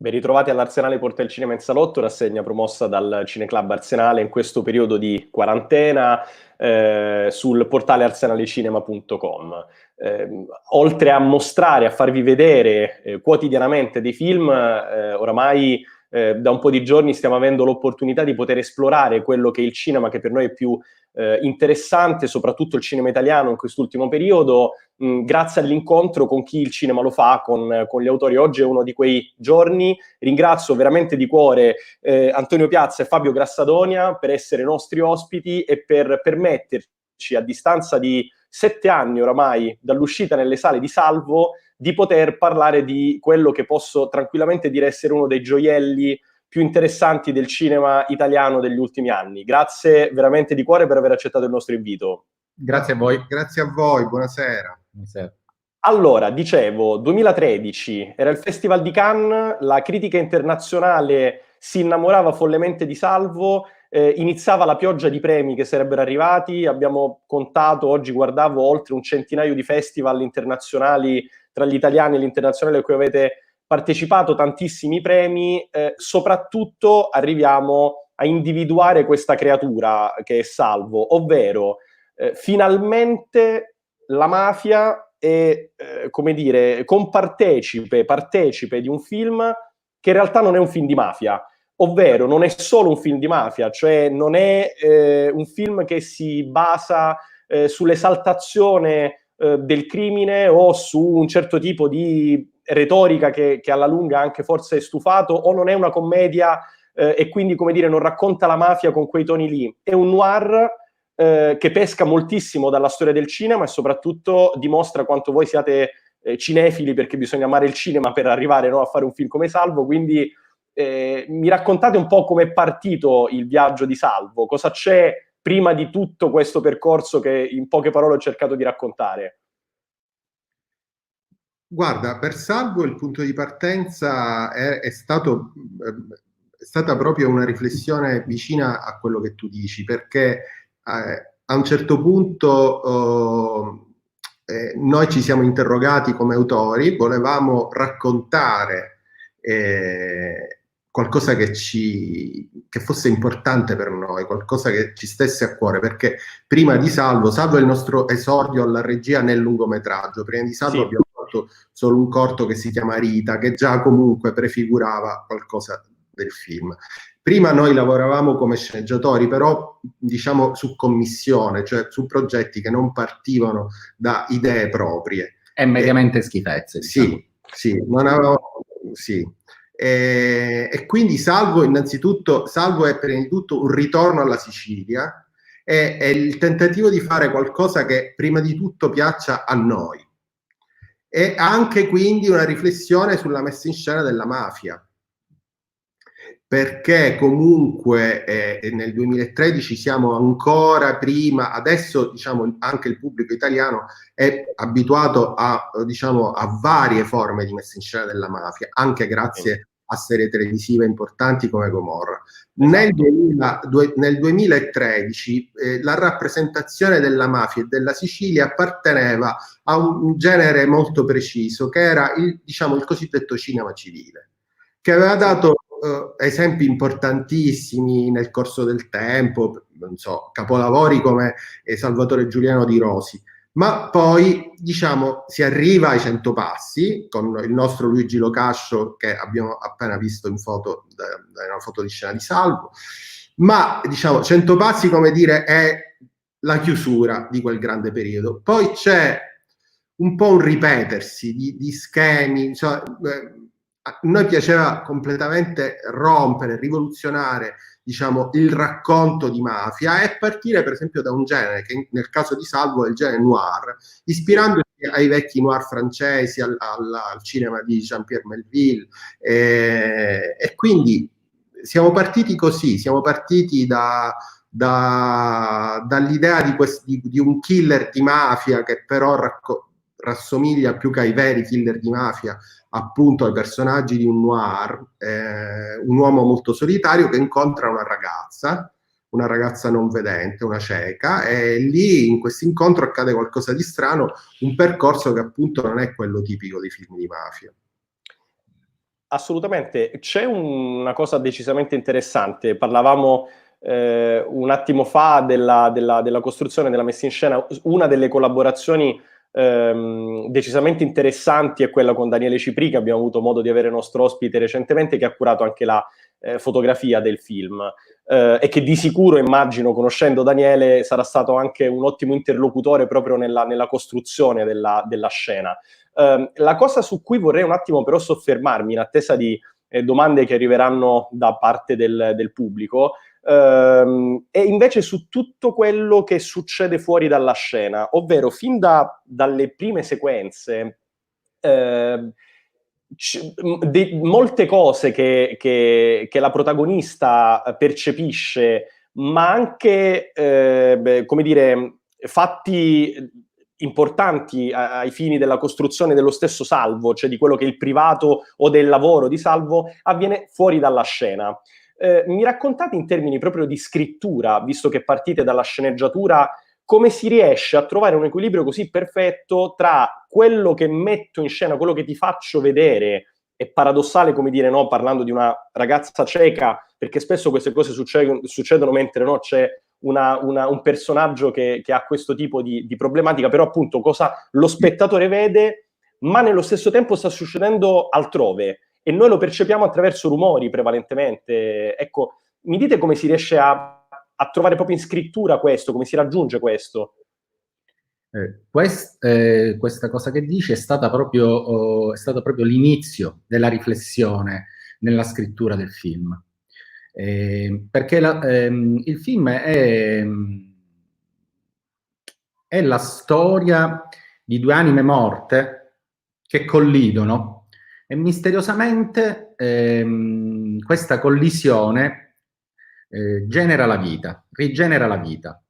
Ben ritrovati all'Arsenale Porta il Cinema in Salotto, rassegna promossa dal Cineclub Arsenale in questo periodo di quarantena sul portale arsenalecinema.com. Oltre a mostrare, a farvi vedere quotidianamente dei film, oramai da un po' di giorni stiamo avendo l'opportunità di poter esplorare quello che è il cinema che per noi è più interessante, soprattutto il cinema italiano in quest'ultimo periodo, grazie all'incontro con chi il cinema lo fa, con gli autori. Oggi è uno di quei giorni. Ringrazio veramente di cuore Antonio Piazza e Fabio Grassadonia per essere nostri ospiti e per permetterci, a distanza di 7 anni oramai dall'uscita nelle sale di Salvo, di poter parlare di quello che posso tranquillamente dire essere uno dei gioielli più interessanti del cinema italiano degli ultimi anni. Grazie veramente di cuore per aver accettato il nostro invito. Grazie a voi. Grazie a voi, buonasera. Buonasera. Allora, dicevo, 2013 era il Festival di Cannes, la critica internazionale si innamorava follemente di Salvo, iniziava la pioggia di premi che sarebbero arrivati, abbiamo contato, oggi guardavo, oltre un centinaio di festival internazionali tra gli italiani e l'internazionale a cui avete partecipato, tantissimi premi, soprattutto arriviamo a individuare questa creatura che è Salvo, ovvero finalmente la mafia è, come dire, partecipe di un film che in realtà non è un film di mafia, ovvero non è solo un film di mafia, cioè non è un film che si basa sull'esaltazione del crimine o su un certo tipo di retorica che alla lunga anche forse è stufato, o non è una commedia e quindi, come dire, non racconta la mafia con quei toni lì. È un noir che pesca moltissimo dalla storia del cinema e soprattutto dimostra quanto voi siate cinefili, perché bisogna amare il cinema per arrivare, no, a fare un film come Salvo. Quindi mi raccontate un po' come è partito il viaggio di Salvo, cosa c'è prima di tutto questo percorso che in poche parole ho cercato di raccontare. Guarda, per Salvo il punto di partenza è stata proprio una riflessione vicina a quello che tu dici, perché a un certo punto noi ci siamo interrogati come autori, volevamo raccontare qualcosa che fosse importante per noi, qualcosa che ci stesse a cuore, perché prima di Salvo è il nostro esordio alla regia nel lungometraggio. Prima di Salvo abbiamo fatto solo un corto che si chiama Rita, che già comunque prefigurava qualcosa del film. Prima noi lavoravamo come sceneggiatori, però diciamo su commissione, cioè su progetti che non partivano da idee proprie. E mediamente schifezze. Diciamo. Sì, non avevamo... Sì. E quindi Salvo è prima di tutto un ritorno alla Sicilia, è il tentativo di fare qualcosa che prima di tutto piaccia a noi, e anche quindi una riflessione sulla messa in scena della mafia, perché comunque nel 2013 siamo ancora prima, adesso diciamo anche il pubblico italiano è abituato a varie forme di messa in scena della mafia, anche grazie a serie televisive importanti come Gomorra. Esatto. Nel 2013 la rappresentazione della mafia e della Sicilia apparteneva a un genere molto preciso, che era il cosiddetto cinema civile, che aveva dato esempi importantissimi nel corso del tempo, non so, capolavori come Salvatore Giuliano di Rosi, ma poi si arriva ai 100 passi con il nostro Luigi Locascio, che abbiamo appena visto in foto, una foto di scena di Salvo, ma 100 passi, come dire, è la chiusura di quel grande periodo. Poi c'è un po' un ripetersi di schemi, a noi piaceva completamente rompere, rivoluzionare, il racconto di mafia e partire per esempio da un genere che nel caso di Salvo è il genere noir, ispirandosi ai vecchi noir francesi, al cinema di Jean-Pierre Melville, e quindi siamo partiti così, siamo partiti dall'idea di un killer di mafia che però rassomiglia più che ai veri killer di mafia appunto ai personaggi di un noir, un uomo molto solitario che incontra una ragazza non vedente, una cieca, e lì in questo incontro accade qualcosa di strano, un percorso che appunto non è quello tipico dei film di mafia. Assolutamente. C'è una cosa decisamente interessante. Parlavamo un attimo fa della costruzione, della messa in scena. Una delle collaborazioni decisamente interessanti è quella con Daniele Cipri, che abbiamo avuto modo di avere nostro ospite recentemente, che ha curato anche la fotografia del film. E che di sicuro, immagino, conoscendo Daniele, sarà stato anche un ottimo interlocutore proprio nella costruzione della scena. La cosa su cui vorrei un attimo però soffermarmi, in attesa di domande che arriveranno da parte del pubblico, è invece su tutto quello che succede fuori dalla scena, ovvero fin dalle prime sequenze, molte cose che la protagonista percepisce, ma anche, come dire, fatti importanti ai fini della costruzione dello stesso Salvo, cioè di quello che è il privato o del lavoro di Salvo, avviene fuori dalla scena. Mi raccontate in termini proprio di scrittura, visto che partite dalla sceneggiatura, come si riesce a trovare un equilibrio così perfetto tra quello che metto in scena, quello che ti faccio vedere? È paradossale, come dire, no, parlando di una ragazza cieca, perché spesso queste cose succedono mentre no, c'è un personaggio che ha questo tipo di problematica, però appunto cosa lo spettatore vede, ma nello stesso tempo sta succedendo altrove e noi lo percepiamo attraverso rumori prevalentemente. Ecco, mi dite come si riesce a trovare proprio in scrittura questo, come si raggiunge questo? Questa cosa che dici è stata proprio l'inizio della riflessione nella scrittura del film. Perché il film è la storia di due anime morte che collidono e misteriosamente questa collisione genera la vita, rigenera la vita.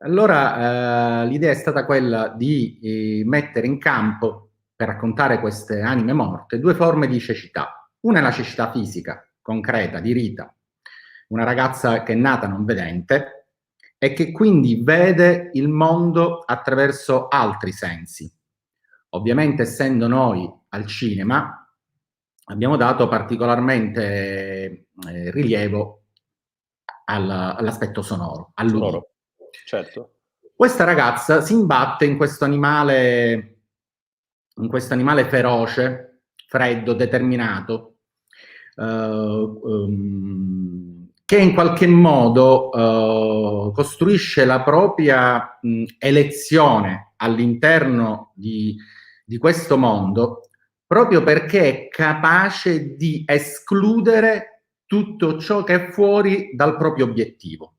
Allora l'idea è stata quella di mettere in campo, per raccontare queste anime morte, due forme di cecità. Una è la cecità fisica, concreta, di Rita, una ragazza che è nata non vedente e che quindi vede il mondo attraverso altri sensi. Ovviamente, essendo noi al cinema, abbiamo dato particolarmente rilievo all'aspetto sonoro, all'udito. Certo. Questa ragazza si imbatte in questo animale feroce, freddo, determinato, che in qualche modo costruisce la propria elezione all'interno di questo mondo, proprio perché è capace di escludere tutto ciò che è fuori dal proprio obiettivo.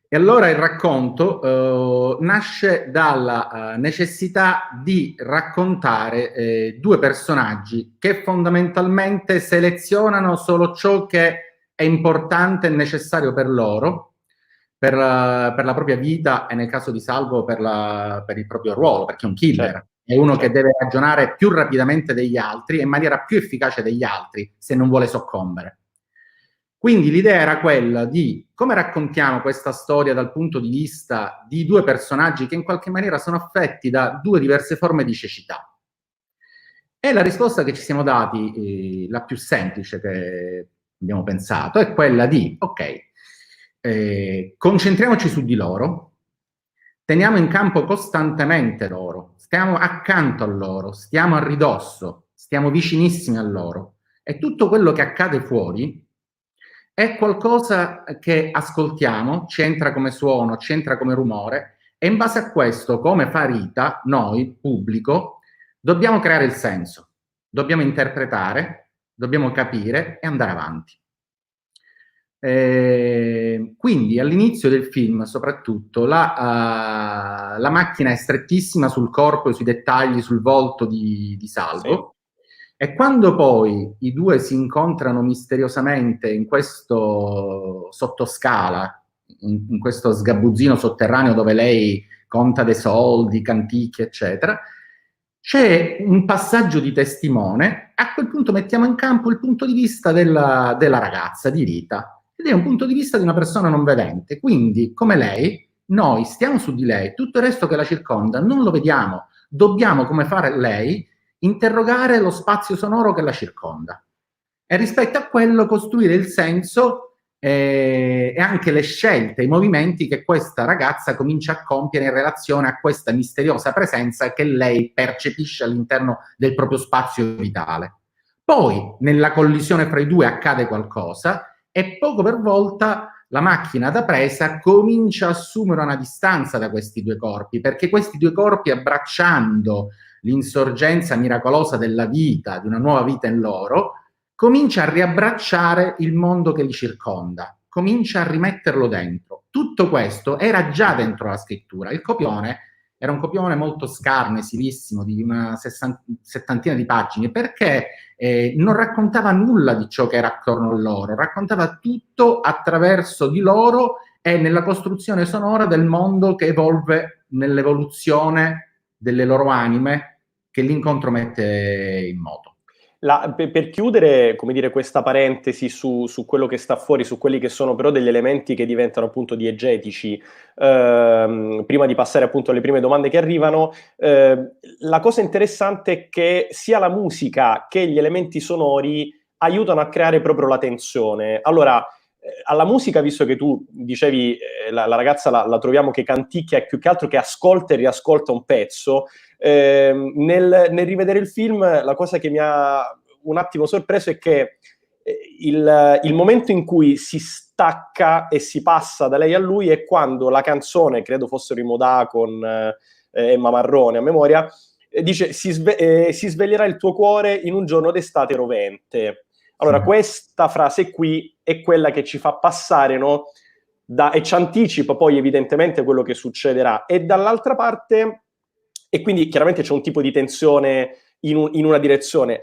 E allora il racconto nasce dalla necessità di raccontare due personaggi che fondamentalmente selezionano solo ciò che è importante e necessario per loro, per la propria vita e nel caso di Salvo per il proprio ruolo, perché è un killer. Certo. È uno che deve ragionare più rapidamente degli altri e in maniera più efficace degli altri se non vuole soccombere. Quindi l'idea era quella di come raccontiamo questa storia dal punto di vista di due personaggi che in qualche maniera sono affetti da due diverse forme di cecità. E la risposta che ci siamo dati, la più semplice che abbiamo pensato, è quella di, concentriamoci su di loro, teniamo in campo costantemente loro, stiamo accanto a loro, stiamo a ridosso, stiamo vicinissimi a loro, e tutto quello che accade fuori è qualcosa che ascoltiamo, ci entra come suono, ci entra come rumore, e in base a questo, come fa Rita, noi, pubblico, dobbiamo creare il senso, dobbiamo interpretare, dobbiamo capire e andare avanti. Quindi all'inizio del film, soprattutto, la macchina è strettissima sul corpo, sui dettagli, sul volto di Salvo. Sì. E quando poi i due si incontrano misteriosamente in questo sottoscala, in questo sgabuzzino sotterraneo dove lei conta dei soldi, canticchie, eccetera, c'è un passaggio di testimone. A quel punto mettiamo in campo il punto di vista della ragazza, di Rita, ed è un punto di vista di una persona non vedente. Quindi, come lei, noi stiamo su di lei, tutto il resto che la circonda non lo vediamo. Dobbiamo, come fare lei, interrogare lo spazio sonoro che la circonda e rispetto a quello costruire il senso e anche le scelte, i movimenti che questa ragazza comincia a compiere in relazione a questa misteriosa presenza che lei percepisce all'interno del proprio spazio vitale. Poi, nella collisione fra i due accade qualcosa e poco per volta la macchina da presa comincia a assumere una distanza da questi due corpi, perché questi due corpi, abbracciando l'insorgenza miracolosa della vita, di una nuova vita in loro, comincia a riabbracciare il mondo che li circonda, comincia a rimetterlo dentro. Tutto questo era già dentro la scrittura. Il copione era un copione molto scarno, esivissimo, di una settantina di pagine, perché non raccontava nulla di ciò che era attorno a loro, raccontava tutto attraverso di loro e nella costruzione sonora del mondo che evolve nell'evoluzione delle loro anime che l'incontro mette in moto. Per chiudere, come dire, questa parentesi su quello che sta fuori, su quelli che sono però degli elementi che diventano appunto diegetici, prima di passare appunto alle prime domande che arrivano, la cosa interessante è che sia la musica che gli elementi sonori aiutano a creare proprio la tensione. Allora, alla musica, visto che tu dicevi la ragazza la troviamo che canticchia e più che altro che ascolta e riascolta un pezzo, nel rivedere il film la cosa che mi ha un attimo sorpreso è che il momento in cui si stacca e si passa da lei a lui è quando la canzone, credo fossero i Modà con Emma Marrone a memoria, dice si sveglierà il tuo cuore in un giorno d'estate rovente. Allora, questa frase qui è quella che ci fa passare, no? E ci anticipa poi evidentemente quello che succederà. E dall'altra parte, e quindi chiaramente c'è un tipo di tensione in una direzione.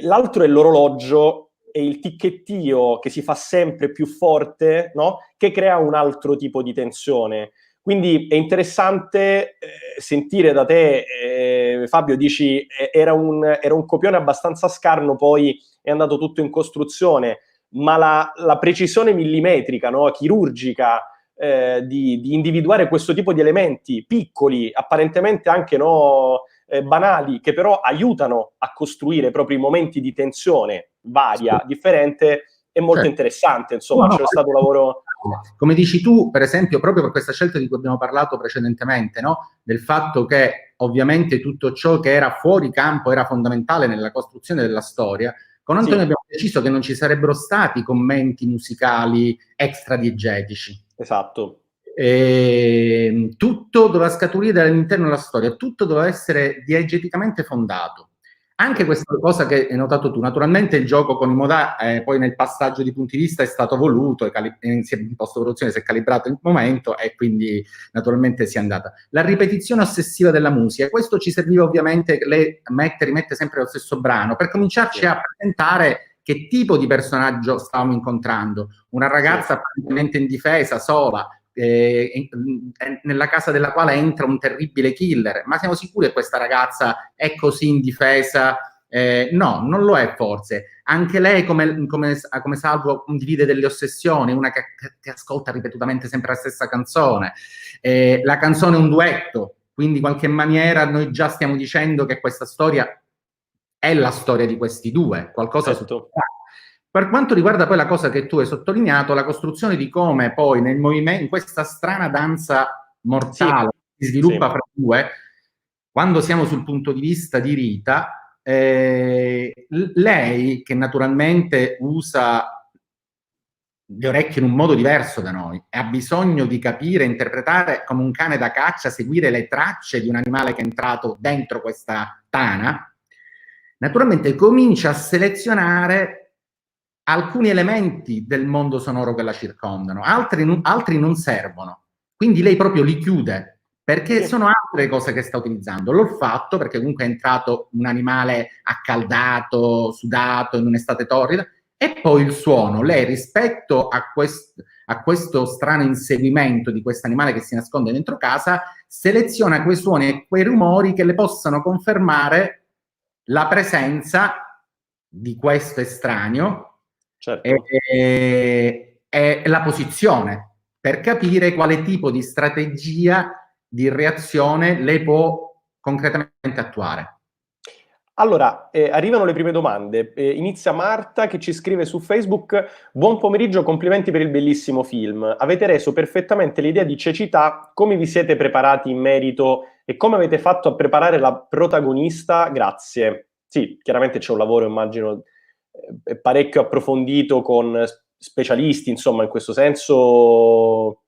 L'altro è l'orologio e il ticchettio che si fa sempre più forte, no? Che crea un altro tipo di tensione. Quindi è interessante sentire da te, Fabio, dici era un copione abbastanza scarno, poi è andato tutto in costruzione, ma la precisione millimetrica, no? Chirurgica, di individuare questo tipo di elementi piccoli, apparentemente anche banali, che però aiutano a costruire proprio i momenti di tensione varia, differente, è molto interessante, insomma, c'è stato un lavoro... Come dici tu, per esempio, proprio per questa scelta di cui abbiamo parlato precedentemente, no? Del fatto che ovviamente tutto ciò che era fuori campo era fondamentale nella costruzione della storia, con Antonio abbiamo deciso che non ci sarebbero stati commenti musicali extra diegetici. Esatto. Tutto doveva scaturire dall'interno della storia, tutto doveva essere diegeticamente fondato. Anche questa cosa che hai notato tu, naturalmente il gioco con i Modà poi nel passaggio di punti di vista è stato voluto, in post-produzione si è calibrato il momento e quindi naturalmente si è andata. La ripetizione ossessiva della musica, questo ci serviva ovviamente, rimette sempre lo stesso brano, per cominciarci a presentare che tipo di personaggio stavamo incontrando. Una ragazza apparentemente indifesa, sola, nella casa della quale entra un terribile killer, ma siamo sicuri che questa ragazza è così indifesa? No, non lo è forse. Anche lei come Salvo condivide delle ossessioni, una che ascolta ripetutamente sempre la stessa canzone, la canzone è un duetto, quindi in qualche maniera noi già stiamo dicendo che questa storia è la storia di questi due, qualcosa Per quanto riguarda poi la cosa che tu hai sottolineato, la costruzione di come poi nel movimento, in questa strana danza mortale che si sviluppa fra due, quando siamo sul punto di vista di Rita, lei che naturalmente usa le orecchie in un modo diverso da noi, e ha bisogno di capire, interpretare come un cane da caccia, seguire le tracce di un animale che è entrato dentro questa tana, naturalmente comincia a selezionare alcuni elementi del mondo sonoro che la circondano, altri non servono, quindi lei proprio li chiude, perché sono altre cose che sta utilizzando. L'olfatto, perché comunque è entrato un animale accaldato, sudato, in un'estate torrida, e poi il suono. Lei, rispetto a questo strano inseguimento di questo animale che si nasconde dentro casa, seleziona quei suoni e quei rumori che le possano confermare la presenza di questo estraneo, e la posizione, per capire quale tipo di strategia di reazione lei può concretamente attuare. Allora, arrivano le prime domande. Inizia Marta che ci scrive su Facebook: buon pomeriggio, complimenti per il bellissimo film. Avete reso perfettamente l'idea di cecità. Come vi siete preparati in merito e come avete fatto a preparare la protagonista? Grazie. Sì, chiaramente c'è un lavoro, immagino, parecchio approfondito con specialisti, insomma, in questo senso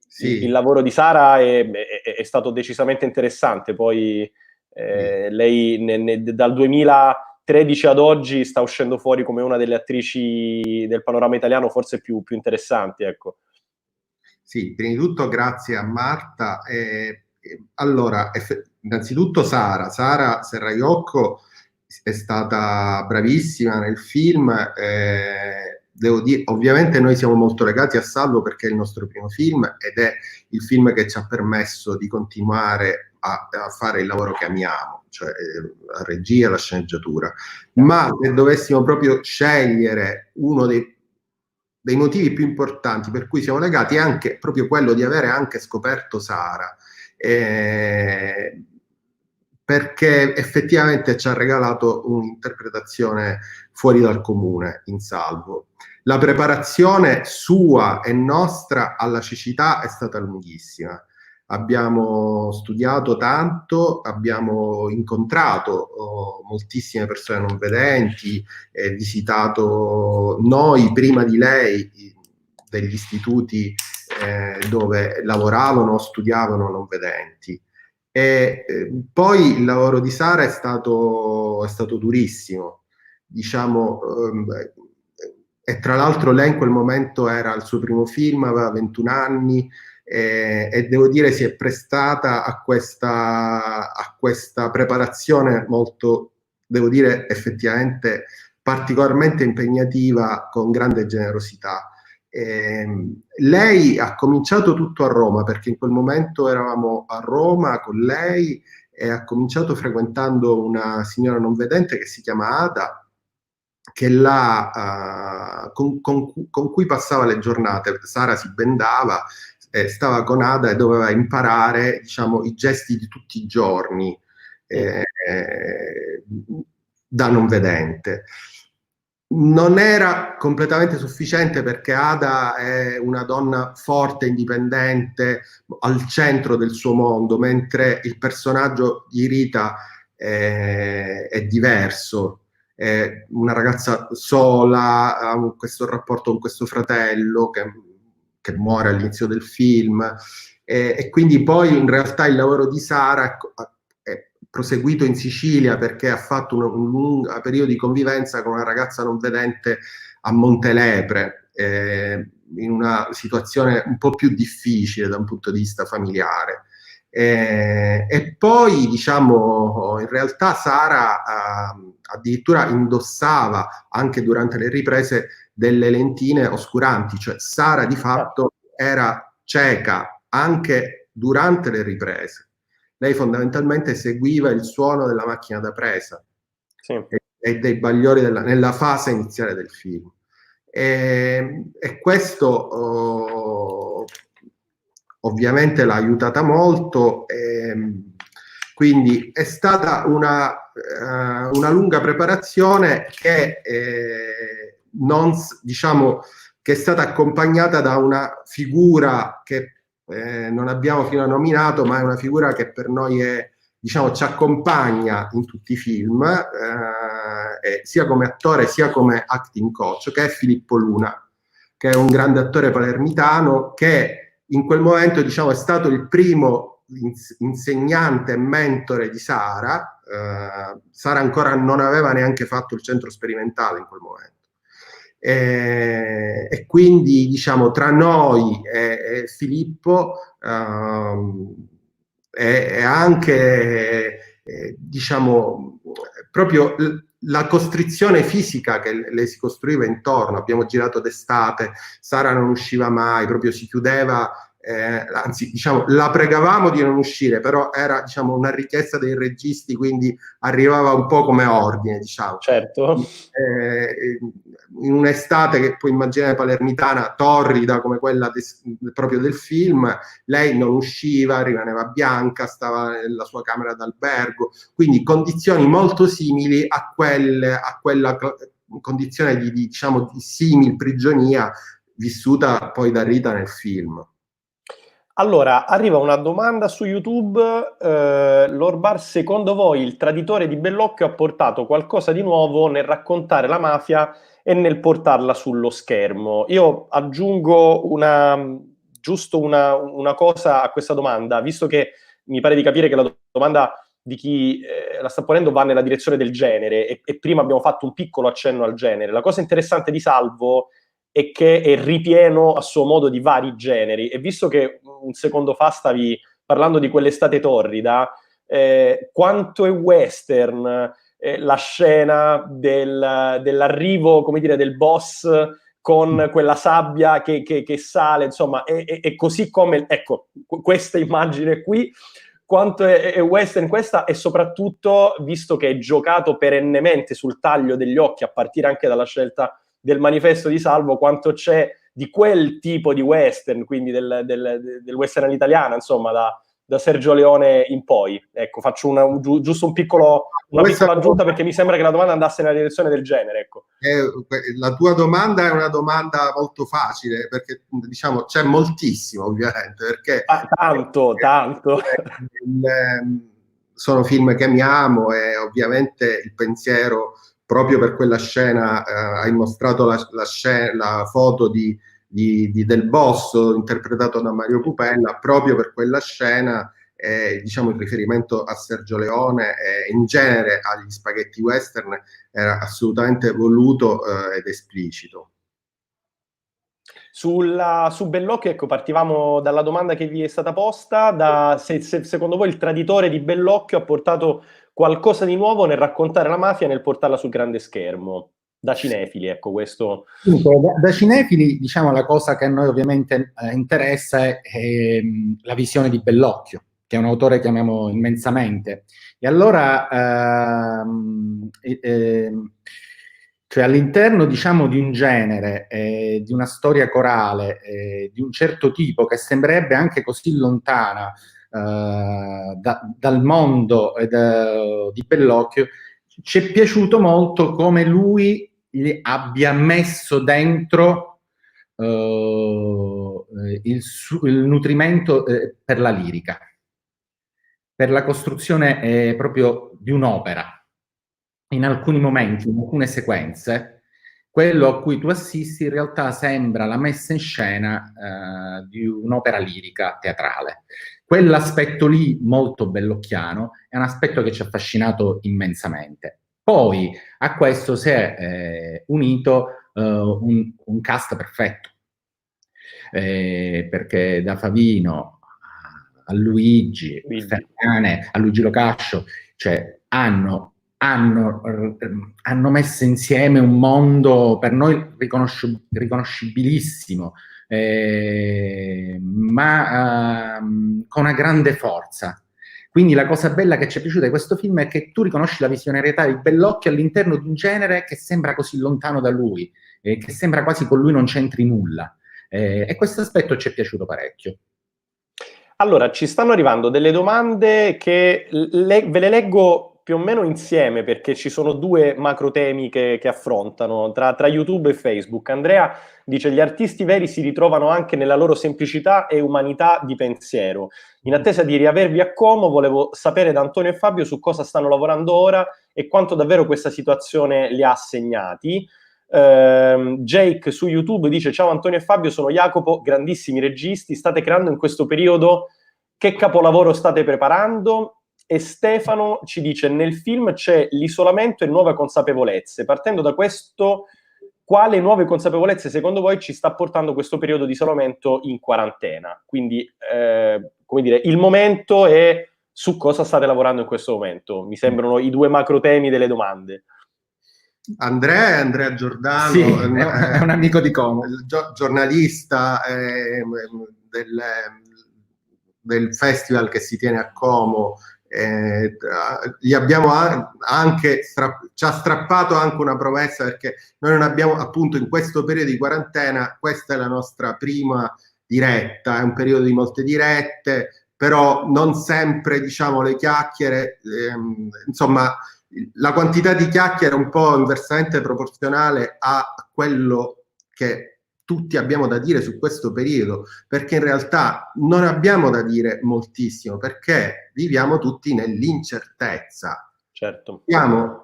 Sì. il lavoro di Sara è stato decisamente interessante. Poi lei dal 2013 ad oggi sta uscendo fuori come una delle attrici del panorama italiano forse più interessanti, ecco. Sì, prima di tutto grazie a Marta. Allora, innanzitutto Sara Serraiocco è stata bravissima nel film. Devo dire, ovviamente noi siamo molto legati a Salvo perché è il nostro primo film ed è il film che ci ha permesso di continuare a fare il lavoro che amiamo, cioè la regia e la sceneggiatura. Ma se dovessimo proprio scegliere uno dei motivi più importanti per cui siamo legati è anche proprio quello di avere anche scoperto Sara, perché effettivamente ci ha regalato un'interpretazione fuori dal comune in Salvo. La preparazione sua e nostra alla cecità è stata lunghissima. Abbiamo studiato tanto, abbiamo incontrato moltissime persone non vedenti, visitato noi prima di lei degli istituti dove lavoravano o studiavano non vedenti. Poi il lavoro di Sara è stato durissimo, diciamo, e tra l'altro lei in quel momento era il suo primo film, aveva 21 anni, e devo dire si è prestata a questa preparazione molto, devo dire, effettivamente particolarmente impegnativa, con grande generosità. Lei ha cominciato tutto a Roma, perché in quel momento eravamo a Roma con lei, e ha cominciato frequentando una signora non vedente che si chiama Ada, che con cui passava le giornate. Sara si bendava, stava con Ada e doveva imparare, diciamo, i gesti di tutti i giorni da non vedente. Non era completamente sufficiente perché Ada è una donna forte, indipendente, al centro del suo mondo, mentre il personaggio di Rita è diverso. È una ragazza sola, ha questo rapporto con questo fratello che muore all'inizio del film, e quindi poi in realtà il lavoro di Sara è proseguito in Sicilia, perché ha fatto un lungo periodo di convivenza con una ragazza non vedente a Montelepre, in una situazione un po' più difficile da un punto di vista familiare. E poi, diciamo, in realtà Sara addirittura indossava anche durante le riprese delle lentine oscuranti, cioè Sara di fatto era cieca anche durante le riprese. Lei fondamentalmente seguiva il suono della macchina da presa, sì, e dei bagliori nella fase iniziale del film. E questo ovviamente l'ha aiutata molto, quindi è stata una lunga preparazione che diciamo, che è stata accompagnata da una figura che non abbiamo fino a nominato, ma è una figura che per noi diciamo, ci accompagna in tutti i film, sia come attore sia come acting coach, che è Filippo Luna, che è un grande attore palermitano che in quel momento, diciamo, è stato il primo insegnante e mentore di Sara. Sara ancora non aveva neanche fatto il centro sperimentale in quel momento. E quindi, diciamo, tra noi e Filippo è anche, diciamo, proprio la costrizione fisica che le si costruiva intorno. Abbiamo girato d'estate, Sara non usciva mai, proprio si chiudeva, anzi, diciamo, la pregavamo di non uscire, però era, diciamo, una richiesta dei registi, quindi arrivava un po' come ordine, diciamo. Certo. in un'estate che puoi immaginare palermitana, torrida come quella proprio del film, lei non usciva, rimaneva bianca, stava nella sua camera d'albergo, quindi condizioni molto simili a quella condizione diciamo, di simil prigionia vissuta poi da Rita nel film. Allora, arriva una domanda su YouTube, Lorbar, secondo voi il traditore di Bellocchio ha portato qualcosa di nuovo nel raccontare la mafia e nel portarla sullo schermo? Io aggiungo giusto una cosa a questa domanda, visto che mi pare di capire che la domanda di chi la sta ponendo va nella direzione del genere e prima abbiamo fatto un piccolo accenno al genere. La cosa interessante di Salvo è che è ripieno a suo modo di vari generi, e visto che un secondo fa stavi parlando di quell'estate torrida, quanto è western la scena dell'arrivo, come dire, del boss con quella sabbia che sale, insomma, è così come, ecco, questa immagine qui, quanto è western questa, e soprattutto, visto che è giocato perennemente sul taglio degli occhi, a partire anche dalla scelta del manifesto di Salvo, quanto c'è di quel tipo di western, quindi del western all'italiana, insomma, da Sergio Leone in poi. Ecco, faccio giusto una piccola aggiunta, perché mi sembra che la domanda andasse nella direzione del genere. Ecco. La tua domanda è una domanda molto facile, perché diciamo c'è moltissimo, ovviamente, perché tanto. Sono film che amiamo, e ovviamente il pensiero proprio per quella scena, hai mostrato la foto del boss interpretato da Mario Pupella, proprio per quella scena, diciamo, il riferimento a Sergio Leone e in genere agli spaghetti western era assolutamente voluto ed esplicito. Su Bellocchio, ecco, partivamo dalla domanda che vi è stata posta, se secondo voi il traditore di Bellocchio ha portato qualcosa di nuovo nel raccontare la mafia e nel portarla sul grande schermo, da cinefili, ecco, questo. Da cinefili, diciamo, la cosa che a noi ovviamente interessa è la visione di Bellocchio, che è un autore che amiamo immensamente. E allora, cioè all'interno, diciamo, di un genere, di una storia corale, di un certo tipo, che sembrerebbe anche così lontana dal mondo di Bellocchio, ci è piaciuto molto come lui abbia messo dentro il nutrimento per la lirica, per la costruzione proprio di un'opera. In alcuni momenti, in alcune sequenze, quello a cui tu assisti in realtà sembra la messa in scena di un'opera lirica teatrale. Quell'aspetto lì, molto bellocchiano, è un aspetto che ci ha affascinato immensamente. Poi a questo si è unito un cast perfetto, perché da Favino a Luigi Ferrane, a Luigi Locascio, cioè hanno messo insieme un mondo per noi riconoscibilissimo, ma con una grande forza. Quindi la cosa bella che ci è piaciuta di questo film è che tu riconosci la visionarietà di Bellocchio all'interno di un genere che sembra così lontano da lui, che sembra quasi con lui non c'entri nulla. E questo aspetto ci è piaciuto parecchio. Allora, ci stanno arrivando delle domande che ve le leggo più o meno insieme, perché ci sono due macro temi che affrontano tra YouTube e Facebook. Andrea dice: gli artisti veri si ritrovano anche nella loro semplicità e umanità di pensiero. In attesa di riavervi a Como, volevo sapere da Antonio e Fabio su cosa stanno lavorando ora e quanto davvero questa situazione li ha segnati. Jake su YouTube dice: ciao Antonio e Fabio, sono Jacopo, grandissimi registi, state creando in questo periodo, che capolavoro state preparando? E Stefano ci dice: nel film c'è l'isolamento e nuove consapevolezze, partendo da questo, quale nuove consapevolezze secondo voi ci sta portando questo periodo di isolamento in quarantena? Quindi come dire, il momento e su cosa state lavorando in questo momento, mi sembrano i due macro temi delle domande. Andrea Giordano, sì, è un amico di Como, giornalista del festival che si tiene a Como, gli abbiamo anche ci ha strappato anche una promessa, perché noi non abbiamo, appunto, in questo periodo di quarantena, questa è la nostra prima diretta, è un periodo di molte dirette, però non sempre, diciamo, le chiacchiere, insomma, la quantità di chiacchiere è un po' inversamente proporzionale a quello che tutti abbiamo da dire su questo periodo, perché in realtà non abbiamo da dire moltissimo, perché viviamo tutti nell'incertezza. Certo.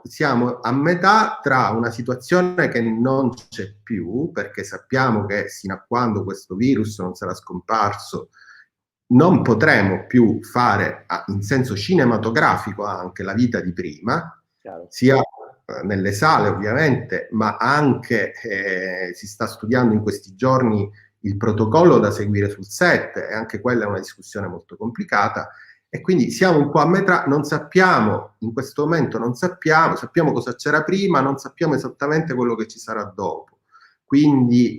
Siamo a metà tra una situazione che non c'è più, perché sappiamo che sino a quando questo virus non sarà scomparso non potremo più fare, in senso cinematografico, anche la vita di prima, Chiaro. sia nelle sale ovviamente, ma anche si sta studiando in questi giorni il protocollo da seguire sul set, e anche quella è una discussione molto complicata, e quindi siamo un po' a metà, non sappiamo, in questo momento non sappiamo cosa c'era prima, non sappiamo esattamente quello che ci sarà dopo. Quindi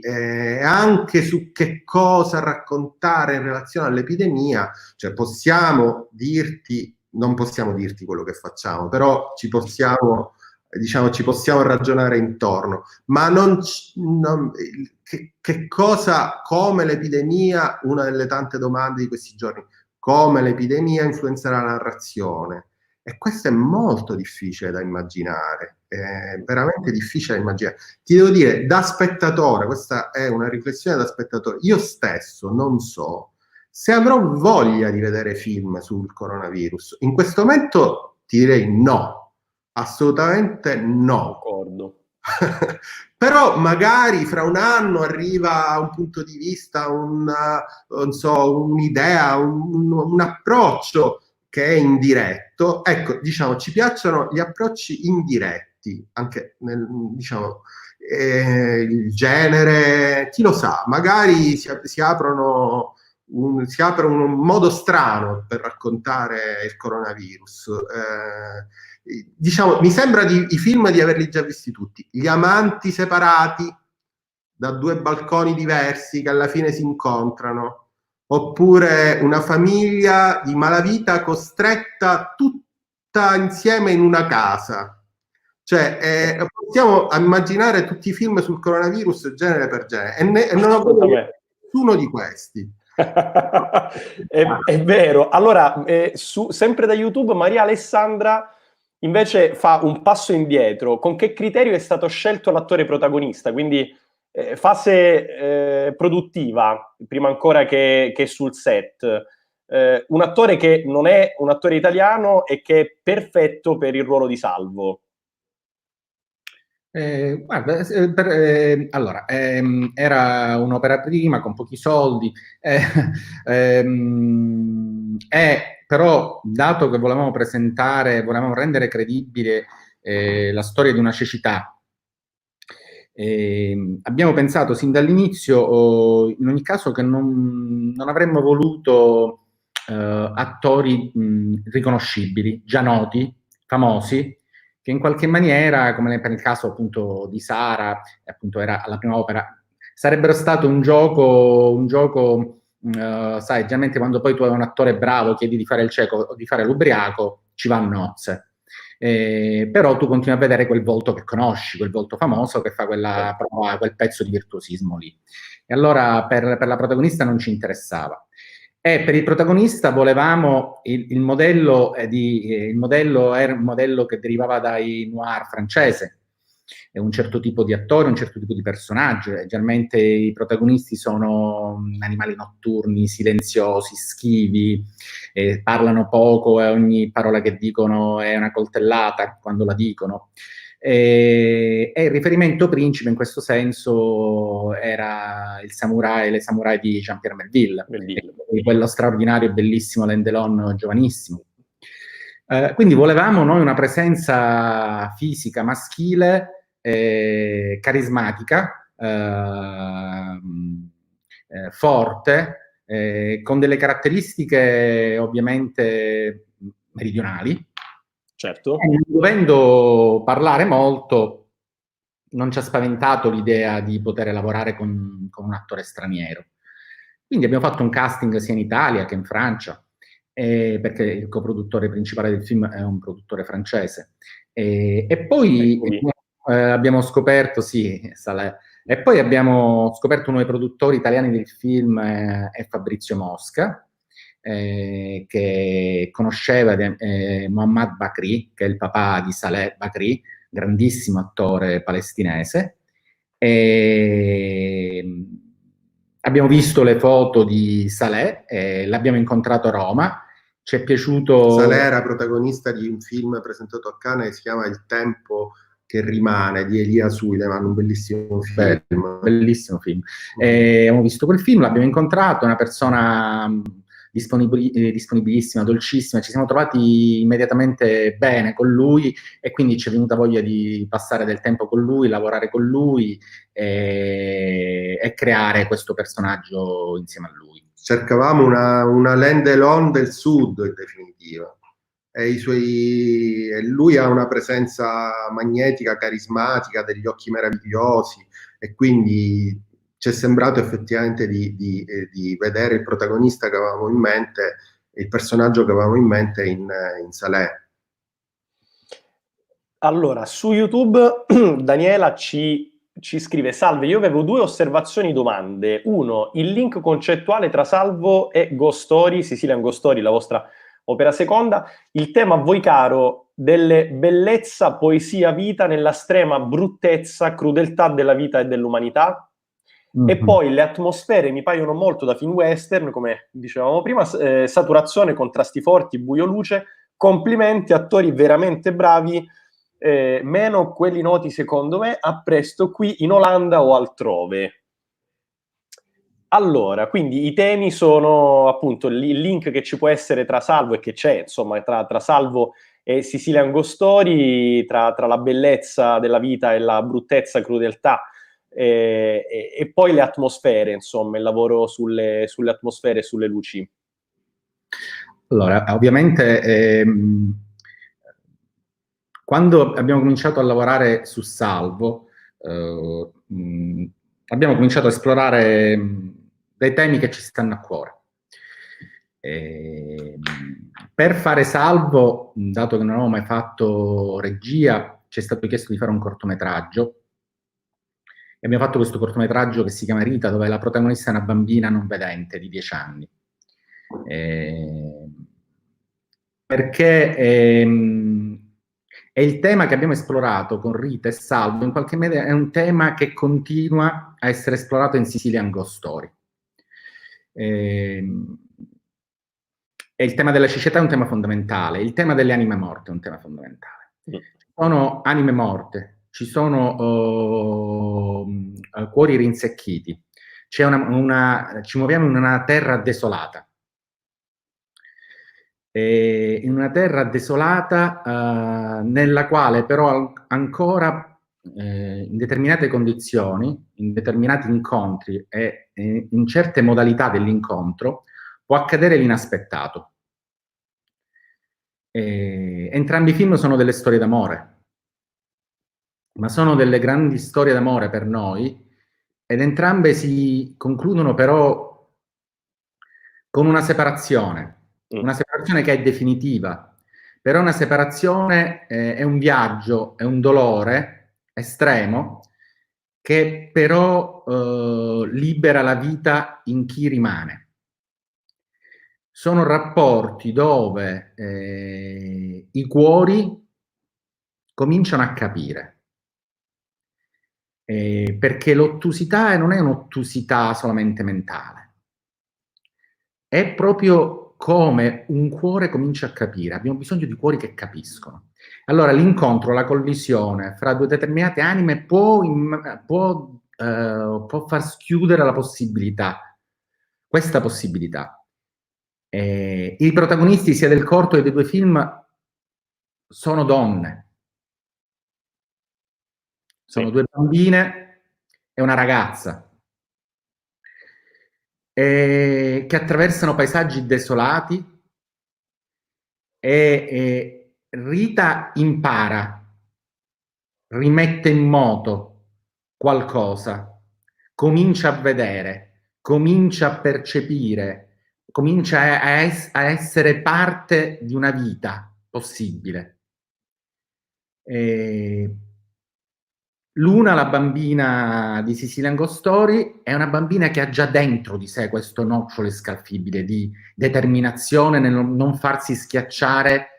anche su che cosa raccontare in relazione all'epidemia, cioè possiamo dirti, non possiamo dirti quello che facciamo, però ci possiamo, diciamo, ci possiamo ragionare intorno, ma che cosa, come l'epidemia, una delle tante domande di questi giorni, come l'epidemia influenzerà la narrazione. E questo è molto difficile da immaginare, è veramente difficile da immaginare. Ti devo dire, da spettatore, questa è una riflessione da spettatore, io stesso non so se avrò voglia di vedere film sul coronavirus. In questo momento ti direi no, assolutamente no. Concordo. Però magari fra un anno arriva un punto di vista, non so, un'idea, un approccio che è indiretto. Ecco, diciamo, ci piacciono gli approcci indiretti, anche diciamo, il genere, chi lo sa, magari si apre un modo strano per raccontare il coronavirus. Diciamo, mi sembra i film di averli già visti tutti. Gli amanti separati da due balconi diversi che alla fine si incontrano, oppure una famiglia di malavita costretta tutta insieme in una casa. Cioè, possiamo immaginare tutti i film sul coronavirus genere per genere, e non ho visto nessuno di questi. È vero. Allora, sempre da YouTube, Maria Alessandra invece fa un passo indietro. Con che criterio è stato scelto l'attore protagonista? Quindi fase produttiva, prima ancora che sul set. Un attore che non è un attore italiano e che è perfetto per il ruolo di Salvo. Guarda, allora, era un'opera prima con pochi soldi, però dato che volevamo rendere credibile la storia di una cecità, abbiamo pensato sin dall'inizio, in ogni caso, che non avremmo voluto attori riconoscibili, già noti, famosi, che in qualche maniera, come per il caso appunto di Sara, appunto era la prima opera, sarebbero stato un gioco, sai, generalmente quando poi tu hai un attore bravo, chiedi di fare il cieco o di fare l'ubriaco, ci va a nozze. Però tu continui a vedere quel volto che conosci, quel volto famoso che fa quel pezzo di virtuosismo lì. E allora per la protagonista non ci interessava. E per il protagonista volevamo il modello era un modello che derivava dai noir francese, è un certo tipo di attore, un certo tipo di personaggio. Generalmente i protagonisti sono animali notturni, silenziosi, schivi, parlano poco e ogni parola che dicono è una coltellata quando la dicono. E il riferimento principe in questo senso era le samurai di Jean-Pierre Melville, quello straordinario e bellissimo Alain Delon giovanissimo. Quindi volevamo noi una presenza fisica maschile, carismatica, forte, con delle caratteristiche ovviamente meridionali. Certo. Dovendo parlare molto, non ci ha spaventato l'idea di poter lavorare con un attore straniero. Quindi abbiamo fatto un casting sia in Italia che in Francia, perché il coproduttore principale del film è un produttore francese. E poi abbiamo scoperto, sì, Salè, e poi abbiamo scoperto uno dei produttori italiani del film, è Fabrizio Mosca, che conosceva Mohammad Bakri, che è il papà di Saleh Bakri, grandissimo attore palestinese. E abbiamo visto le foto di Saleh, l'abbiamo incontrato a Roma, ci è piaciuto... Saleh era protagonista di un film presentato a Cannes che si chiama Il tempo che rimane, di Elia Suleiman, un bellissimo film. Bellissimo film. Abbiamo visto quel film, l'abbiamo incontrato, una persona disponibilissima, dolcissima, ci siamo trovati immediatamente bene con lui e quindi ci è venuta voglia di passare del tempo con lui, lavorare con lui e creare questo personaggio insieme a lui. Cercavamo una Alain Delon del Sud, in definitiva. Lui ha una presenza magnetica, carismatica, degli occhi meravigliosi, e quindi ci è sembrato effettivamente di vedere il protagonista che avevamo in mente, il personaggio che avevamo in mente in Saleh. Allora, su YouTube Daniela ci scrive: salve, io avevo 2 osservazioni, domande. Uno, il link concettuale tra Salvo e Ghost Story, Sicilian Ghost Story, la vostra opera seconda, il tema a voi caro delle bellezza, poesia, vita nella estrema bruttezza, crudeltà della vita e dell'umanità. E poi le atmosfere mi paiono molto da film western, come dicevamo prima, saturazione, contrasti forti, buio-luce, complimenti, attori veramente bravi, meno quelli noti secondo me, a presto qui in Olanda o altrove. Allora, quindi i temi sono appunto il link che ci può essere tra Salvo e che c'è, insomma, tra Salvo e Sicilian Ghost Story, tra la bellezza della vita e la bruttezza, crudeltà, e poi le atmosfere, insomma, il lavoro sulle atmosfere e sulle luci. Allora, ovviamente quando abbiamo cominciato a lavorare su Salvo, abbiamo cominciato a esplorare dei temi che ci stanno a cuore. Per fare Salvo, dato che non avevo mai fatto regia, ci è stato chiesto di fare un cortometraggio. E abbiamo fatto questo cortometraggio che si chiama Rita, dove la protagonista è una bambina non vedente di 10 anni. Perché è il tema che abbiamo esplorato con Rita e Salvo, in qualche modo è un tema che continua a essere esplorato in Sicilian Ghost Story. E il tema della cecità è un tema fondamentale, il tema delle anime morte è un tema fondamentale. Ci sono anime morte, ci sono cuori rinsecchiti, ci muoviamo in una terra desolata. In una terra desolata nella quale però ancora in determinate condizioni, in determinati incontri e in certe modalità dell'incontro può accadere l'inaspettato. Entrambi i film sono delle storie d'amore, ma sono delle grandi storie d'amore per noi, ed entrambe si concludono però con una separazione che è definitiva, però una separazione è un viaggio, è un dolore estremo che però libera la vita in chi rimane. Sono rapporti dove i cuori cominciano a capire, perché l'ottusità non è un'ottusità solamente mentale, è proprio come un cuore comincia a capire. Abbiamo bisogno di cuori che capiscono. Allora l'incontro, la collisione fra due determinate anime può far schiudere la possibilità, questa possibilità. I protagonisti sia del corto che dei 2 film sono donne. Sono 2 bambine e una ragazza che attraversano paesaggi desolati e Rita impara, rimette in moto qualcosa, comincia a vedere, comincia a percepire comincia a essere parte di una vita possibile. Luna, la bambina di Sicilian Ghost Story, è una bambina che ha già dentro di sé questo nocciolo inscalfibile di determinazione nel non farsi schiacciare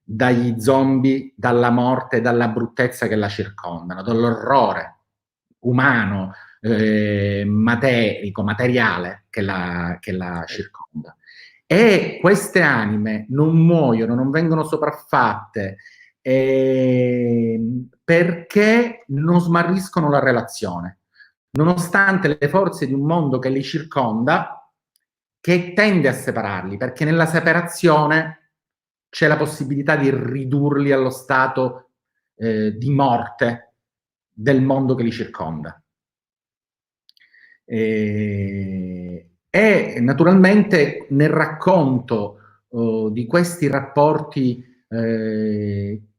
dagli zombie, dalla morte, dalla bruttezza che la circondano, dall'orrore umano, materiale che la circonda. E queste anime non muoiono, non vengono sopraffatte, perché non smarriscono la relazione, nonostante le forze di un mondo che li circonda, che tende a separarli, perché nella separazione c'è la possibilità di ridurli allo stato di morte del mondo che li circonda. E naturalmente nel racconto di questi rapporti,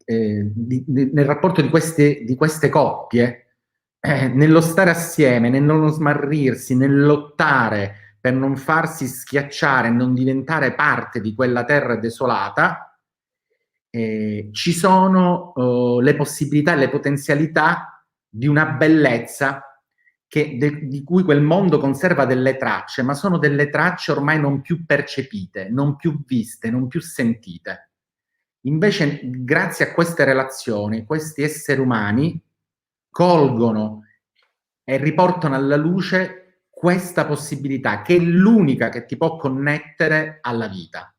nel rapporto di queste coppie, nello stare assieme, nel non smarrirsi, nel lottare per non farsi schiacciare, non diventare parte di quella terra desolata, ci sono le possibilità e le potenzialità di una bellezza di cui quel mondo conserva delle tracce, ma sono delle tracce ormai non più percepite, non più viste, non più sentite. Invece, grazie a queste relazioni, questi esseri umani colgono e riportano alla luce questa possibilità, che è l'unica che ti può connettere alla vita.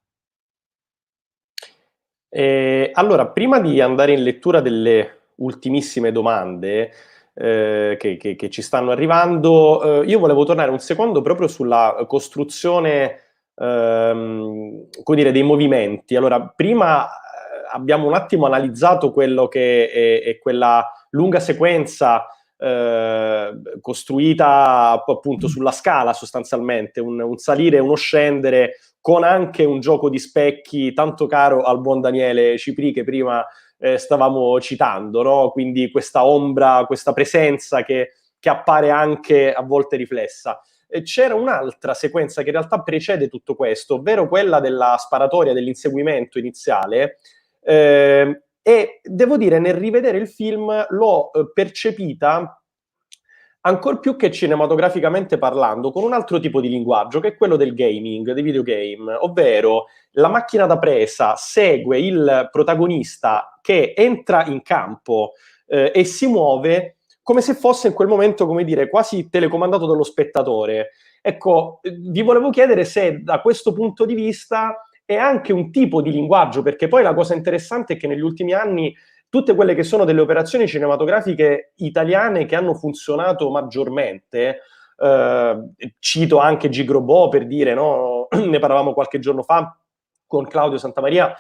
Allora, prima di andare in lettura delle ultimissime domande che ci stanno arrivando, io volevo tornare un secondo proprio sulla costruzione, come dire, dei movimenti. Allora, prima abbiamo un attimo analizzato quello che è quella lunga sequenza costruita appunto sulla scala, sostanzialmente, un salire e uno scendere, con anche un gioco di specchi tanto caro al buon Daniele Cipri, che prima stavamo citando, no? Quindi questa ombra, questa presenza che appare anche a volte riflessa. C'era un'altra sequenza che in realtà precede tutto questo, ovvero quella della sparatoria, dell'inseguimento iniziale, e devo dire, nel rivedere il film l'ho percepita, ancor più che cinematograficamente parlando, con un altro tipo di linguaggio, che è quello del gaming, dei videogame, ovvero la macchina da presa segue il protagonista che entra in campo e si muove come se fosse in quel momento, come dire, quasi telecomandato dallo spettatore. Ecco, vi volevo chiedere se da questo punto di vista è anche un tipo di linguaggio, perché poi la cosa interessante è che negli ultimi anni tutte quelle che sono delle operazioni cinematografiche italiane che hanno funzionato maggiormente, cito anche Gigrobò per dire, no? Ne parlavamo qualche giorno fa con Claudio Santamaria,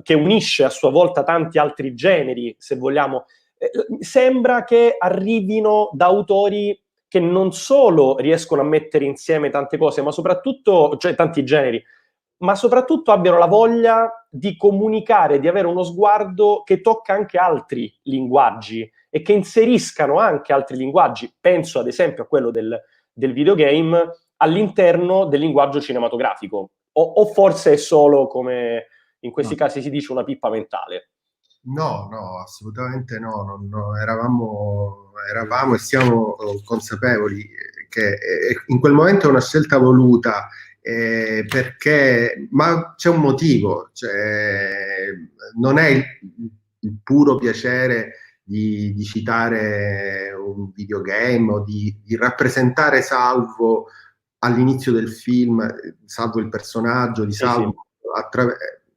che unisce a sua volta tanti altri generi, se vogliamo, sembra che arrivino da autori che non solo riescono a mettere insieme tante cose, ma soprattutto, cioè tanti generi, ma soprattutto abbiano la voglia di comunicare, di avere uno sguardo che tocca anche altri linguaggi e che inseriscano anche altri linguaggi. Penso ad esempio a quello del videogame all'interno del linguaggio cinematografico, o forse è solo, come in questi casi si dice, una pippa mentale. No, assolutamente no, eravamo e siamo consapevoli che in quel momento è una scelta voluta, perché, ma c'è un motivo, cioè, non è il puro piacere di citare un videogame o di rappresentare Salvo all'inizio del film, Salvo il personaggio di Salvo,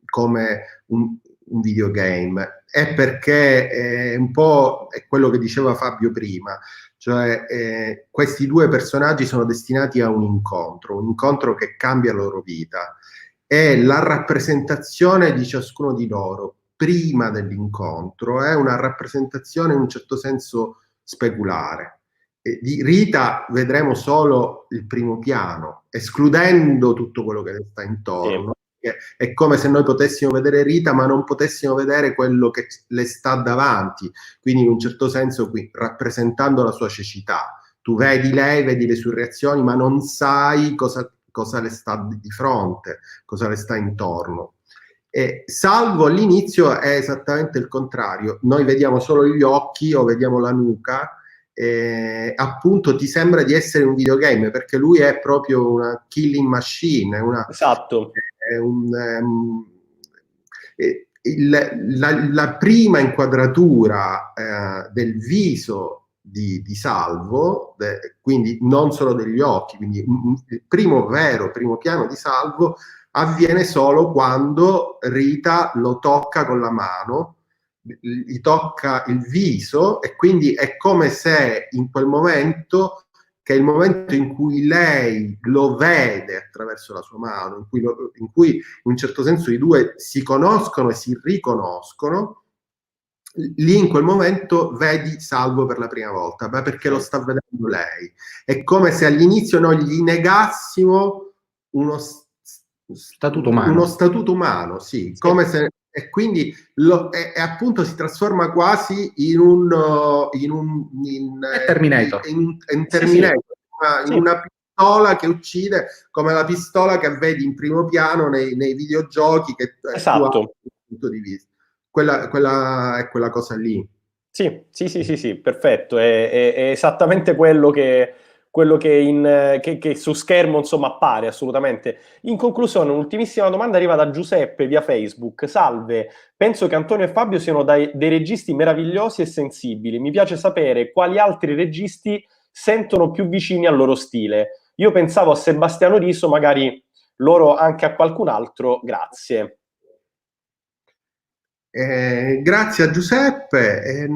come un videogame, è perché è un po' è quello che diceva Fabio prima, cioè questi due personaggi sono destinati a un incontro che cambia la loro vita, e la rappresentazione di ciascuno di loro prima dell'incontro è una rappresentazione in un certo senso speculare. Di Rita vedremo solo il primo piano, escludendo tutto quello che le sta intorno. È come se noi potessimo vedere Rita ma non potessimo vedere quello che le sta davanti, quindi in un certo senso qui rappresentando la sua cecità, tu vedi lei, vedi le sue reazioni ma non sai cosa le sta di fronte, cosa le sta intorno. E Salvo all'inizio è esattamente il contrario, noi vediamo solo gli occhi o vediamo la nuca, appunto ti sembra di essere un videogame perché lui è proprio una killing machine, Esatto. La prima inquadratura del viso di Salvo, quindi non solo degli occhi, quindi il primo piano di Salvo avviene solo quando Rita lo tocca con la mano, gli tocca il viso, e quindi è come se in quel momento, che è il momento in cui lei lo vede attraverso la sua mano, in cui in un certo senso i due si conoscono e si riconoscono, lì in quel momento vedi Salvo per la prima volta, ma perché lo sta vedendo lei. È come se all'inizio noi gli negassimo uno statuto umano. Uno statuto umano, sì, come se, e quindi appunto si trasforma quasi in Terminator. In Terminator, in una pistola che uccide, come la pistola che vedi in primo piano nei videogiochi, che esatto. punto di vista. Quella è quella cosa lì. Sì, perfetto. È esattamente quello che su schermo, insomma, appare assolutamente. In conclusione, un'ultimissima domanda arriva da Giuseppe via Facebook. Salve, penso che Antonio e Fabio siano dei registi meravigliosi e sensibili. Mi piace sapere quali altri registi sentono più vicini al loro stile. Io pensavo a Sebastiano Riso, magari loro anche a qualcun altro. Grazie. Grazie a Giuseppe.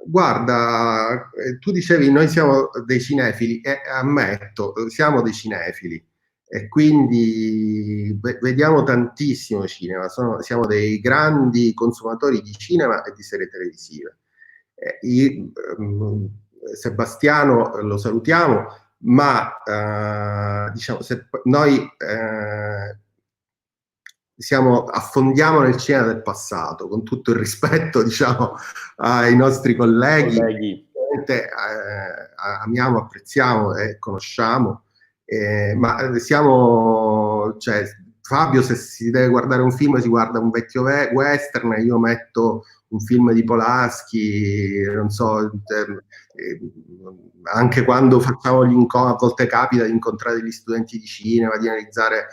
Guarda, tu dicevi noi siamo dei cinefili, e ammetto, siamo dei cinefili, e quindi vediamo tantissimo cinema, siamo dei grandi consumatori di cinema e di serie televisive. Sebastiano lo salutiamo, ma diciamo, noi affondiamo nel cinema del passato, con tutto il rispetto, diciamo, ai nostri colleghi. Amiamo, apprezziamo e conosciamo, ma cioè, Fabio, se si deve guardare un film, si guarda un vecchio western, io metto un film di Polanski, non so, anche quando facciamo gli incontri, a volte capita di incontrare degli studenti di cinema, di analizzare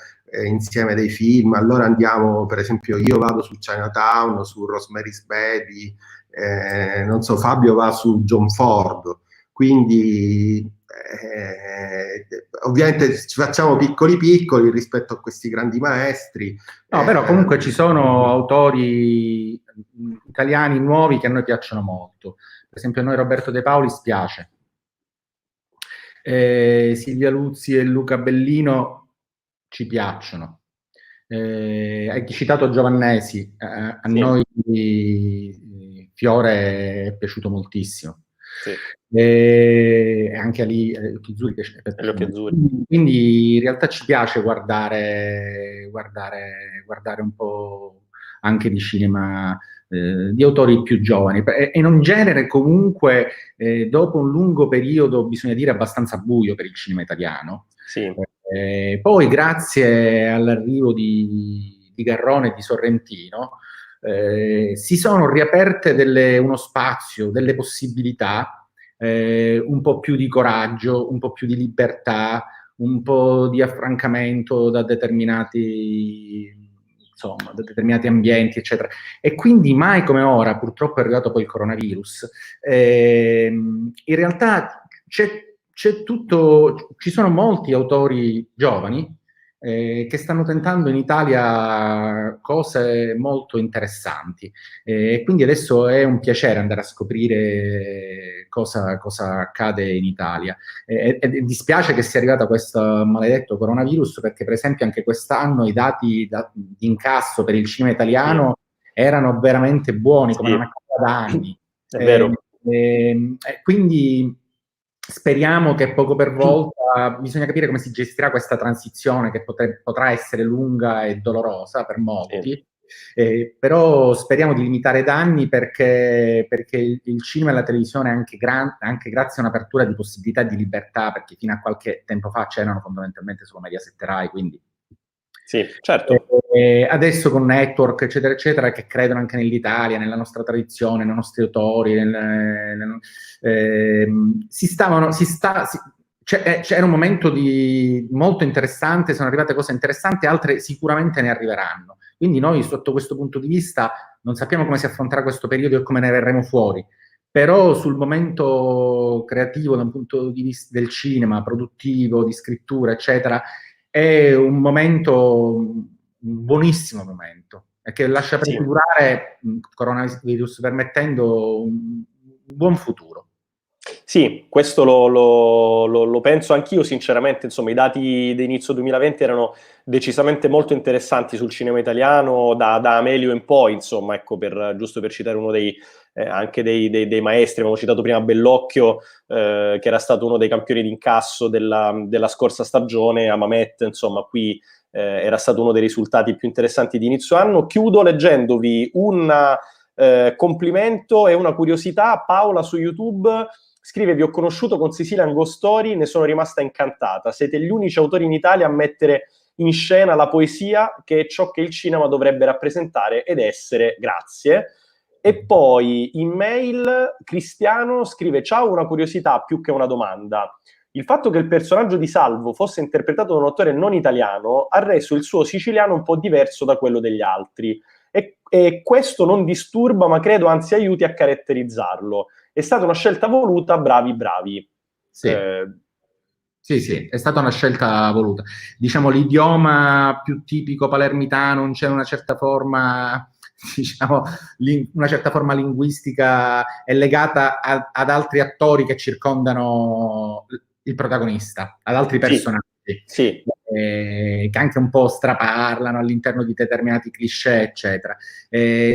insieme dei film, allora andiamo, per esempio io vado su Chinatown, su Rosemary's Baby, non so, Fabio va su John Ford, quindi ovviamente ci facciamo piccoli rispetto a questi grandi maestri. No, però comunque ci sono autori italiani nuovi che a noi piacciono molto. Per esempio a noi Roberto De Paulis piace. Silvia Luzzi e Luca Bellino ci piacciono. Hai citato Giovannesi, a noi Fiore è piaciuto moltissimo. Anche lì Occhi piace. Quindi in realtà ci piace guardare un po' anche di cinema di autori più giovani, e in un genere comunque dopo un lungo periodo, bisogna dire, abbastanza buio per il cinema italiano. Poi grazie all'arrivo di Garrone e di Sorrentino si sono riaperte uno spazio, delle possibilità, un po' più di coraggio, un po' più di libertà, un po' di affrancamento da determinati ambienti, eccetera. E quindi mai come ora, purtroppo è arrivato poi il coronavirus, in realtà ci sono molti autori giovani che stanno tentando in Italia cose molto interessanti, e quindi adesso è un piacere andare a scoprire cosa accade in Italia. E dispiace che sia arrivato questo maledetto coronavirus, perché per esempio anche quest'anno i dati di incasso per il cinema italiano erano veramente buoni, come non accade da anni. È vero. Quindi speriamo che poco per volta, bisogna capire come si gestirà questa transizione, che potrà essere lunga e dolorosa per molti, Però speriamo di limitare i danni perché il cinema e la televisione, anche grazie a un'apertura di possibilità di libertà, perché fino a qualche tempo fa c'erano fondamentalmente solo Mediaset e Rai, quindi sì, certo. adesso con network eccetera eccetera, che credono anche nell'Italia, nella nostra tradizione, nei nostri autori, c'era un momento molto interessante, sono arrivate cose interessanti, altre sicuramente ne arriveranno. Quindi noi sotto questo punto di vista non sappiamo come si affronterà questo periodo e come ne verremo fuori, però sul momento creativo, da un punto di vista del cinema, produttivo, di scrittura, eccetera, è un momento, un buonissimo momento, e che lascia prefigurare, coronavirus permettendo, un buon futuro. Sì, questo lo penso anch'io, sinceramente. Insomma, i dati di inizio 2020 erano decisamente molto interessanti sul cinema italiano, da Amelio in poi, insomma, ecco, giusto per citare uno anche dei maestri. Abbiamo citato prima Bellocchio, che era stato uno dei campioni d'incasso della scorsa stagione, a Mamet, insomma, qui era stato uno dei risultati più interessanti di inizio anno. Chiudo leggendovi un complimento e una curiosità. Paola su YouTube scrive: vi ho conosciuto con Sicilian Ghost Story, ne sono rimasta incantata. Siete gli unici autori in Italia a mettere in scena la poesia, che è ciò che il cinema dovrebbe rappresentare ed essere. Grazie. E poi in mail Cristiano scrive: ciao, una curiosità più che una domanda. Il fatto che il personaggio di Salvo fosse interpretato da un attore non italiano ha reso il suo siciliano un po' diverso da quello degli altri. E questo non disturba, ma credo anzi aiuti a caratterizzarlo. È stata una scelta voluta, bravi. Sì. Sì, è stata una scelta voluta. Diciamo, l'idioma più tipico palermitano, non c'è una certa forma, diciamo, una certa forma linguistica è legata ad altri attori che circondano il protagonista, ad altri personaggi. Sì. Che anche un po' straparlano all'interno di determinati cliché, eccetera.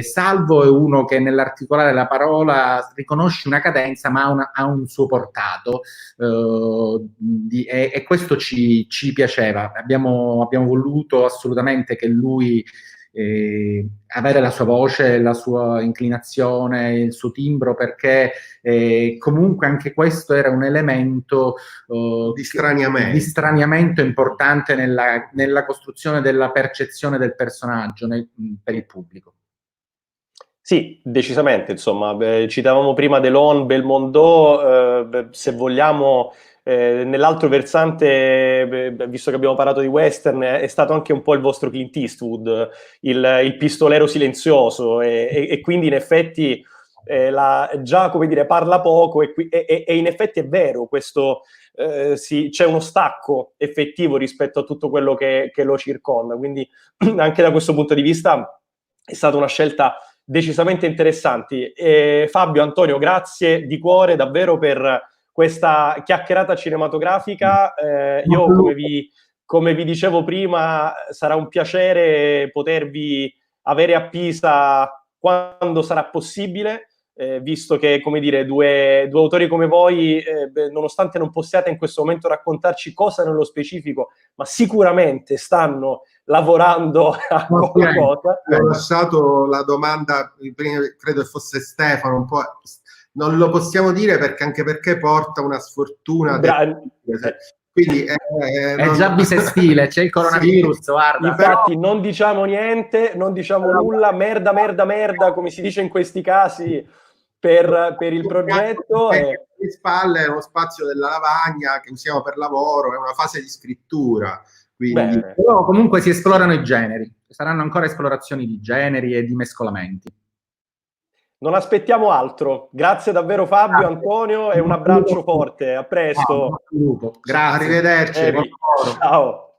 Salvo è uno che nell'articolare la parola riconosce una cadenza, ma ha un suo portato, e questo ci piaceva. Abbiamo voluto assolutamente che lui avere la sua voce, la sua inclinazione, il suo timbro, perché comunque anche questo era un elemento di straniamento importante nella costruzione della percezione del personaggio per il pubblico. Sì, decisamente, insomma, citavamo prima Delon, Belmondo, se vogliamo, nell'altro versante, visto che abbiamo parlato di western, è stato anche un po' il vostro Clint Eastwood, il pistolero silenzioso, e quindi in effetti già, come dire, parla poco, e in effetti è vero, questo, c'è uno stacco effettivo rispetto a tutto quello che lo circonda, quindi anche da questo punto di vista è stata una scelta decisamente interessanti. Fabio, Antonio, grazie di cuore davvero per questa chiacchierata cinematografica. Io, come vi dicevo prima, sarà un piacere potervi avere a Pisa quando sarà possibile, visto che, come dire, due autori come voi, nonostante non possiate in questo momento raccontarci cosa nello specifico, ma sicuramente stanno lavorando a qualcosa. Ho lasciato la domanda, credo che fosse Stefano, un po', non lo possiamo dire anche perché porta una sfortuna. Quindi è già bisestile, c'è il coronavirus, sì, guarda. Infatti non diciamo niente, non diciamo nulla, merda, come si dice in questi casi, per il progetto. Le spalle è uno spazio della lavagna che usiamo per lavoro, è una fase di scrittura. Quindi... Però comunque si esplorano i generi, saranno ancora esplorazioni di generi e di mescolamenti. Non aspettiamo altro. Grazie davvero Fabio, Antonio, e un abbraccio forte. A presto. Grazie. Arrivederci. Ciao.